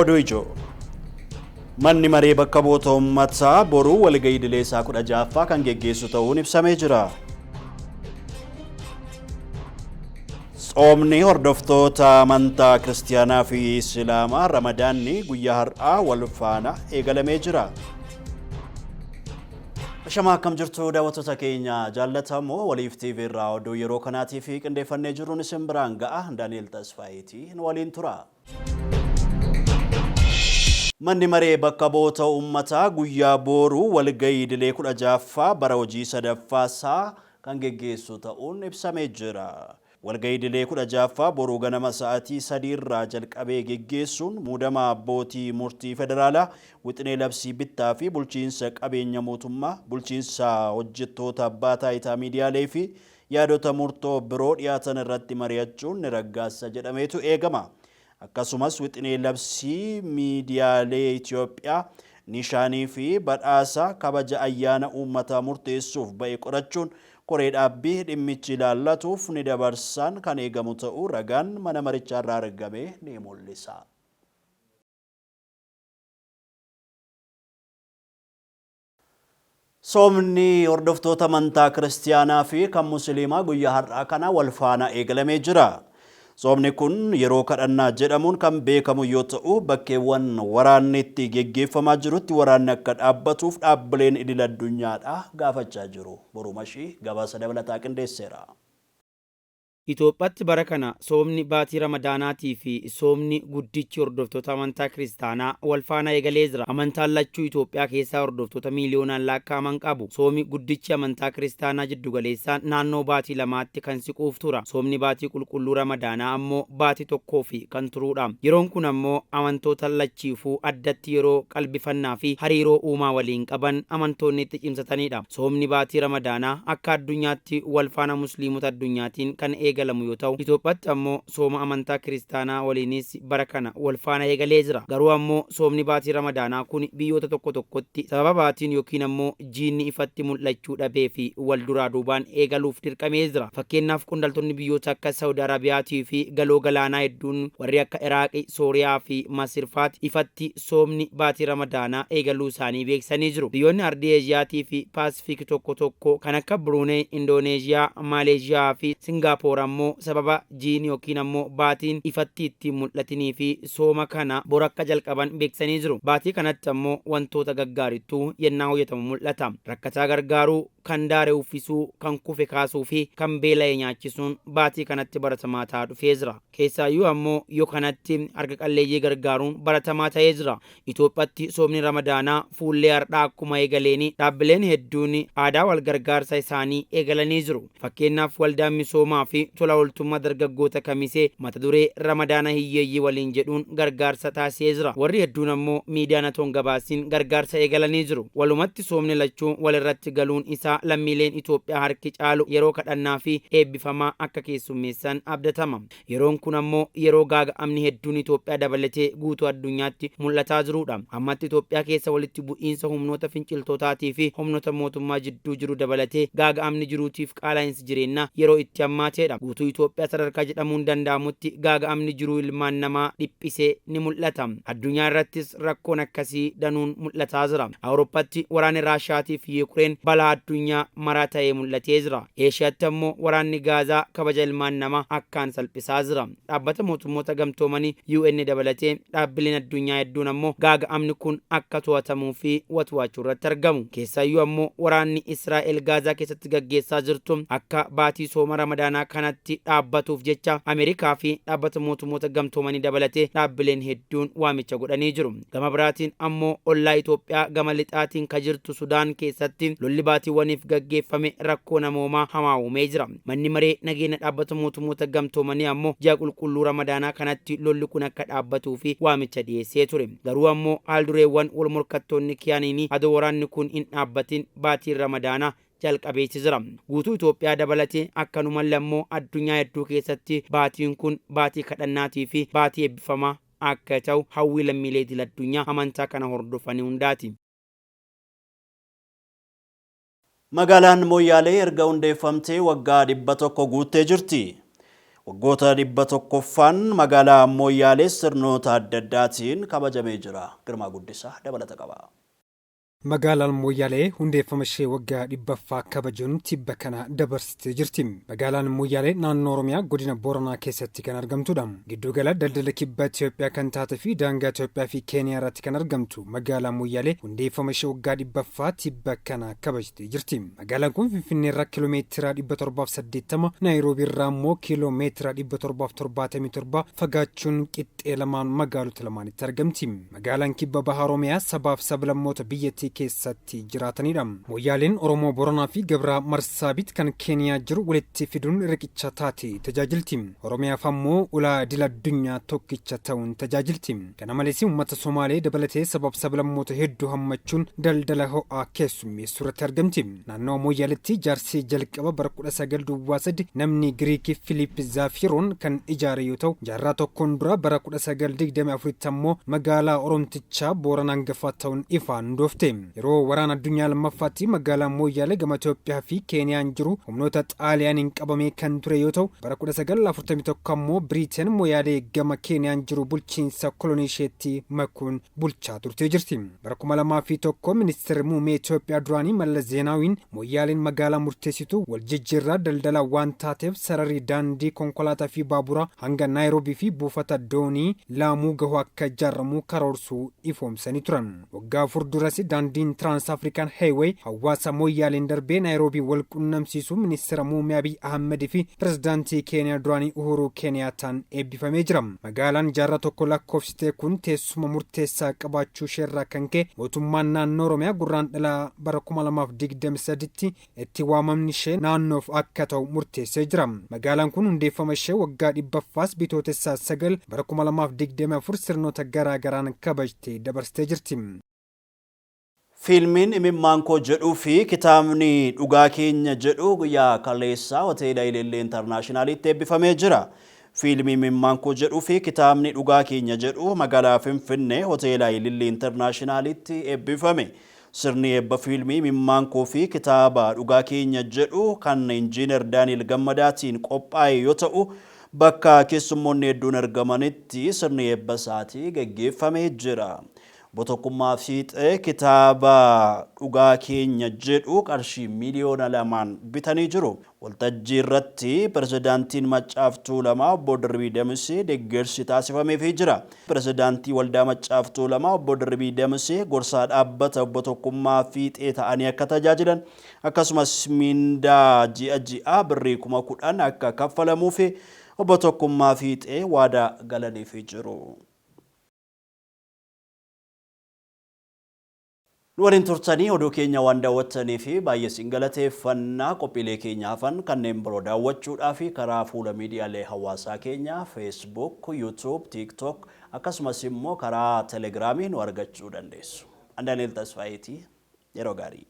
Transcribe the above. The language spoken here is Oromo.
oduu ijoo. Manni maree bakka bu'oota uummataa boruu walgahii idilee isaa 16ffaa kan geggeessu ta'uun ibsamee jira. Tsoomni hordoftoota amantaa Kiristaanaa fi Islaamaa Ramadaanni guyyaa har'aa wal faana eegalamee jira. Shamaa akkam jirtu daawwattoota keenya jaallatamoo waliif TV irraa oduu yeroo kanaatiif qindeeffannee jiruun isin biraan ga'a. Daani'el Tasfaayitii waliin tura. Manni maree bakka bu'oota uummataa guyyaa boruu walgahii idilee 16ffaa bara hojii sadaffaasaa kan geggeessu ta'uun ibsamee jira. Walgahii idilee 16ffaa boruu ganama sa'aatii 3 irraa jalqabee geggeessuun muudama abbootii murtii federaalaa wixinee labsii bittaa fi bulchiinsa qabeenya mootummaa, bulchiinsa hojjettoota abbaa taayitaa miidiyaalee fi yaadota murtoo biroo dhiyaatan irratti mari'achuun ni raggaasa jedhameetu eegama. Akkasumas wixinee labsii miidiyaalee Itoophiyaa nishaanii fi badhaasa kabaja ayyaana uummataa murteessuuf ba'e qorachuun koree dhaabbii dhimmichi ilaallatuuf ni dabarsan kan eegamu ta'uu ragaan mana marichaa irraa argame ni mul'isa. Soomni hordoftoota amantaa Kiristaanaa fi kan Musliimaa guyyaa har'aa kana wal faana eegalamee jira. Soomni kun yeroo kadhannaa jedhamuun kan beekamu yoo ta'u bakkeewwan waraanni itti geggeeffamaa jirutti waraanni akka dhaabbatuuf dhaabbileen idil addunyaadhaa gaafachaa jiru. Borumashii gabaasa dabalataa qindeesseera. Itoophiyaatti bara kana soomni baatii Ramadaanaatii fi soomni guddichi hordoftoota amantaa Kiristaanaa wal faana eegalee jira. Amantaan lachuu Itoophiyaa keessaa hordoftoota miiliyoonaan lakkaa'aman qabu. Soomni guddichi amantaa Kiristaanaa jiddugaleessaan naannoo baatii lamaatti kan siquuf tura. Soomni baatii qulqulluu Ramadaanaa ammoo baatii tokkoo fi kan turuudha. Yeroon kun ammoo amantoota lachiifuu addatti yeroo qalbifannaa fi hariiroo uumaa waliin qaban amantoonni itti cimsatanidha. Soomni baatii Ramadaanaa akka addunyaatti wal faana musliimota addunyaatiin kan eegalamu yoo ta'u Itoophiyaatti ammoo sooma amantaa Kiristaanaa waliinis bara kana wal faana eegalee jira. Garuu ammoo soomni baatii Ramadaanaa kun biyyoota tokko tokkotti sababa baatiin yookiin ammoo jiinni ifatti mul'achuu dhabee fi wal duraa duubaan eegaluuf dirqamee jira. Fakkeenyaaf qondaaltonni biyyoota akka Saudi Arabiyaatii fi galoo galaanaa hedduun warri akka Iraaqii, Sooriyaa fi Masirfaatti ifatti soomni baatii Ramadaanaa eegaluu isaanii beeksisanii jiru. Biyyoonni ardii Eeshiyaatii fi Paasifiik tokko tokko kan akka Buruunee, Indooneeziyaa, Maaleeshiyaa fi Singaappoor ammoo sababa jiin yookiin ammoo baatiin ifatti itti mul'atinii fi sooma kana bor akka jalqaban beeksisanii jiru. Baatii kanatti ammoo wantoota gaggaarittuu yennaa hojjetamu mul'ata. Rakkataa gargaaruu, kan daare uffisuu, kan kufe kaasuu fi kan beela'e nyaachisuun baatii kanatti baratamaa ta'aa dhufee jira. Keessaayyuu ammoo yoo kanatti harka qalleeyyii gargaaruun baratamaa ta'ee jira. Itoophiyaatti soomni Ramadaanaa fuullee har'aa akkuma eegaleeni dhaabbileen hedduun aadaa wal gargaarsa isaanii eegalanii jiru. Fakkeenyaaf waldaan misoomaa fi tola ooltummaa dargaggoota Kamisee mata duree Ramadaana hiyyeeyyii waliin jedhuun gargaarsa taasisee jira. Warri hedduun ammoo miidiyaan atoon gabaasiin gargaarsa eegalanii jiru. Walumatti soomni lachuu walirratti galuun isaa lammiileen Itoophiyaa harki caalu yeroo kadhannaa fi eebbifamaa akka keessummeessan abdatama. Yeroon kun ammoo yeroo gaaga'amni hedduun Itoophiyaa dabalatee guutuu addunyaatti mul'ataa jirudha. Ammatti Itoophiyaa keessa walitti bu'iinsa humnoota finciltootaatii fi humnoota mootummaa jidduu jiru dabalatee gaaga'amni jiruutiif qaala'insi jireenyaa yeroo itti hammaateedha. Guutuu Itoophiyaa sadarkaa jedhamuun danda'amutti gaaga'amni jiruu ilmaan namaa dhiphisee ni mul'ata. Addunyaa irrattis rakkoon akkasii danuun mul'ataa jira. Awurooppaatti waraanni Raashiyaatii fi Yuukireen balaa addunyaa maraa ta'ee mul'atee jira. Eeshiyaatti ammoo waraanni Gaazaa kabaja ilmaan namaa akkaan salphisaa jira. Dhaabbata mootummoota gamtoomanii UN dabalatee dhaabbileen addunyaa hedduun ammoo gaaga'amni kun akka to'atamuu fi watwaachuu irratti argamu. Keessaayyuu ammoo waraanni Israa'el Gaazaa keessatti gaggeessaa jirtu akka baatii sooma Ramadaanaa kanatti dhaabbatuuf jecha Ameerikaa fi dhaabbata mootummoota gamtoomanii dabalatee dhaabbileen hedduun waamicha godhanii jiru. Gama biraatiin ammoo ollaa Itoophiyaa gama lixaatiin ka jirtu Sudaan keessatti lolli baatiiwwaniif gaggeeffame rakkoo namoomaa hamaa uumee jira. Manni maree nageenya dhaabbata mootummoota gamtoomanii ammoo ji'a qulqulluu Ramadaanaa kanatti lolli kun akka dhaabbatuu fi waamicha dhiyeessee ture. Garuu ammoo haaldureewwan wal morkattoonni kiyaaniin adoo waraanni kun hin dhaabbatin baatiin Ramadaanaa jalqabeeti jira. Guutuu Itoophiyaa dabalatee akkanumallee ammoo addunyaa hedduu keessatti baatiin kun baatii kadhannaatii fi baatii eebbifamaa akka ta'u hawwii lammiilee idil addunyaa amantaa kana hordofanii hundaati. Magaalaan Moyyaalee erga hundeeffamtee waggaa 100 guuttee jirti. Waggoota 100ffaan magaalaa Mooyyaalee sirnoota adda addaatiin kabajamee jira. Girmaa Guddisaa dabalata qaba. Magaalaan Mooyyaalee hundeeffama ishee waggaa 100ffaa kabajuun tibba kana dabarsitee jirti. Magaalaan Mooyyaalee naannoo Oromiyaa godina Booranaa keessatti kan argamtudha. Giddugala daldala kibba Itoophiyaa kan taate fi daangaa Itoophiyaa fi Keeniyaa irratti kan argamtu magaalaan Mooyyaalee hundeeffama ishee waggaa 100ffaa tibba kana kabajtee jirti. Magaalaan kun Finfinnee irraa kiiloomeetira 780, Naayiroobii irraa immoo kiiloomeetira 777 fagaachuun qixxee lamaan magaalota lamaanitti argamti. Magaalaan kibba baha Oromiyaa sabaaf sablammoota biyyattii keessatti jiraatanidha. Mooyyaaleen Oromoo Booranaa fi Gabraa Marsaabiit kan Keeniyaa jiru walitti fiduun riqicha taate tajaajilti. Oromiyaaf ammoo ulaa idil addunyaa tokkicha ta'uun tajaajilti. Kana malees uummata Somaalee dabalatee sabab sablammoota hedduu hammachuun daldala ho'aa keessummeessuu irratti argamti. Naannoo Mooyyaaleetti ijaarsi jalqaba bara 1923 namni Giriikii Filiip Zaafiroon kan ijaare yoo ta'u, jaarraa tokkoon dura bara 1924 ammoo magaalaa Oromtichaa Booranaa hangafa ta'uun ifaan doofte. Yeroo waraana addunyaa lammaffaatti magaalaan Mooyyaalee gama Itoophiyaa fi Keeniyaan jiru humnoota Xaaliyaaniin qabamee kan ture yoo ta'u, bara 1941 ammoo Biriteen Mooyyaalee gama Keeniyaan jiru bulchiinsa kolonii isheetti makuun bulchaa turtee jirti. Bara 2001 ministeerri muummee Itoophiyaa duraanii Mallas Zeenaawiin Mooyyaaleen magaalaa murteessitu wal jijjiirraa daldalaa waan taateef sararri daandii konkolaataa fi baaburaa hanga Naayiroobii fi buufata doonii Laamuu gahu akka ijaaramu karoorsuu ifoomsanii turan. Waggaa afur duras daandiin Trans-African Highway hawaasa Mooyyaaleen darbee Naayiroobii wal qunnamsiisu ministeera muummee Abiy Ahmed fi pirezidaantii Keeniyaa duraanii Uhuru Keeniyaataan eebbifamee jira. Magaalaan jaarraa tokko lakkoofsitee kun teessuma murteessaa qabaachuu isheerraa kan ka'e mootummaan naannoo Oromiyaa gurraandhala bara 2023tti itti waamamni ishee naannoof akka ta'u murteessee jira. Magaalaan kun hundeeffama ishee waggaa 100ffaas bitootessaa 9 bara 2024 sirnoota garaa garaan kabajtee dabarsitee jirti. Fiilmiin Imimaankoo jedhuu fi kitaabni Dhugaa Keenya jedhu guyyaa kaleessaa hoteela Ilillee Intarnaashinaalitti eebbifamee jira. Fiilmii Imimaankoo jedhuu fi kitaabni Dhugaa Keenya jedhu magaalaa Finfinnee hoteela Ilillee Intarnaashinaalitti eebbifame. Sirni eebba fiilmii Imimaankoo fi kitaaba Dhugaa Keenya jedhu kan Injiinar Daani'el Gammadaatiin qophaa'e yoo ta'u, bakka keessummoonni hedduun argamanitti sirni eebba isaatii gaggeeffamee jira. Botokummaa fiixee kitaaba Dhugaa Keenya jedhu qarshii miliyoona 2 bitanii jiru. Waltajjii irratti pirezidaantiin Maccaaf Tuulamaa obbo Dirribii Damisee deeggarsi taasifameefii jira. Pirezidaantii Waldaa Maccaaf Tuulamaa obbo Dirribii Damisee gorsaa dhaabbata Botokummaa fiixee ta'anii akka tajaajilan akkasumas mindaa ji'a birrii 10,000 akka kaffalamuuf obbo Tokkummaa fiixee waadaa galaniifii jiru. Waliin turtanii oduu keenya waan daawwattanii fi baay'ee sin galateeffannaa. Qophiilee keenya hafan kanneen biroo daawwachuudhaa fi karaa fuula miidiyaalee hawaasaa keenya Facebook, YouTube, TikTok akkasumas immoo karaa Telegiraamii nu argachuu dandeessu. Daani'el Tasfaayetii, yeroo gaarii.